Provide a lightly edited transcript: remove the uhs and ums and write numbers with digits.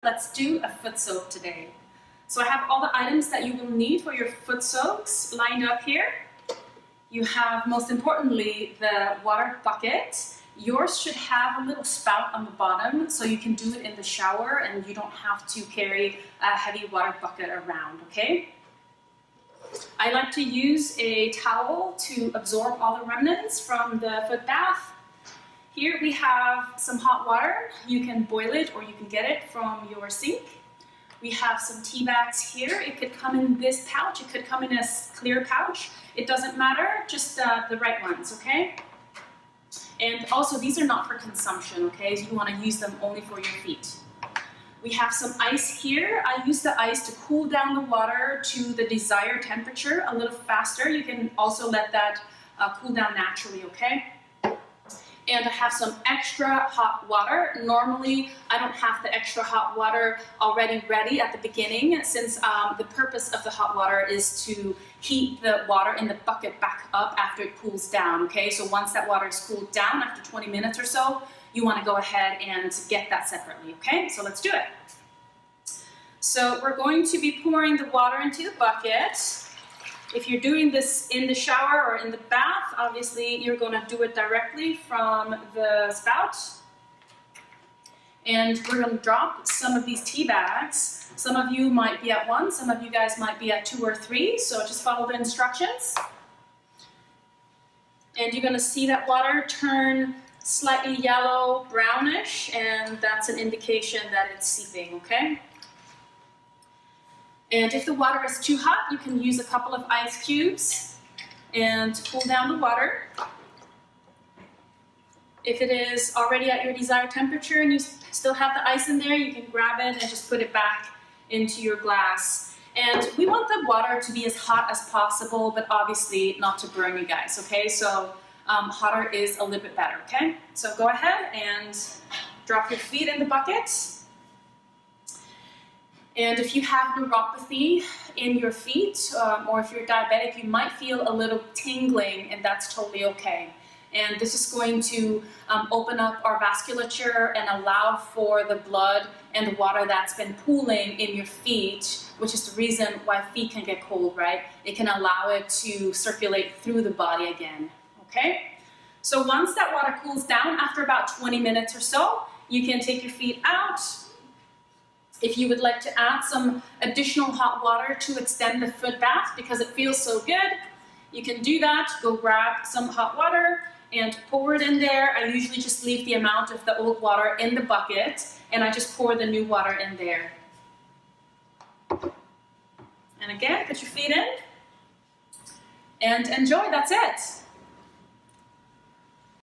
Let's do a foot soak today. So I have all the items that you will need for your foot soaks lined up here. You have, most importantly, the water bucket. Yours should have a little spout on the bottom so you can do it in the shower and you don't have to carry a heavy water bucket around, okay? I like to use a towel to absorb all the remnants from the foot bath. Here we have some hot water. You can boil it or you can get it from your sink. We have some tea bags here. It could come in this pouch. It could come in a clear pouch. It doesn't matter, just the right ones, okay? And also, these are not for consumption, okay? You want to use them only for your feet. We have some ice here. I use the ice to cool down the water to the desired temperature a little faster. You can also let that cool down naturally, okay? And I have some extra hot water. Normally, I don't have the extra hot water already ready at the beginning, since the purpose of the hot water is to heat the water in the bucket back up after it cools down, okay? So once that water is cooled down after 20 minutes or so, you want to go ahead and get that separately, okay? So let's do it. So we're going to be pouring the water into the bucket. If you're doing this in the shower or in the bath, obviously you're going to do it directly from the spout. And we're going to drop some of these tea bags. Some of you might be at 1, some of you guys might be at 2 or 3, so just follow the instructions. And you're going to see that water turn slightly yellow, brownish, and that's an indication that it's seeping, okay? And if the water is too hot, you can use a couple of ice cubes and cool down the water. If it is already at your desired temperature and you still have the ice in there, you can grab it and just put it back into your glass. And we want the water to be as hot as possible, but obviously not to burn you guys, okay? So hotter is a little bit better, okay? So go ahead and drop your feet in the bucket. And if you have neuropathy in your feet, or if you're diabetic, you might feel a little tingling, and that's totally okay. And this is going to open up our vasculature and allow for the blood and the water that's been pooling in your feet, which is the reason why feet can get cold, right? It can allow it to circulate through the body again, okay? So once that water cools down, after about 20 minutes or so, you can take your feet out. If you would like to add some additional hot water to extend the foot bath because it feels so good, you can do that. Go grab some hot water and pour it in there. I usually just leave the amount of the old water in the bucket and I just pour the new water in there. And again, put your feet in and enjoy, that's it.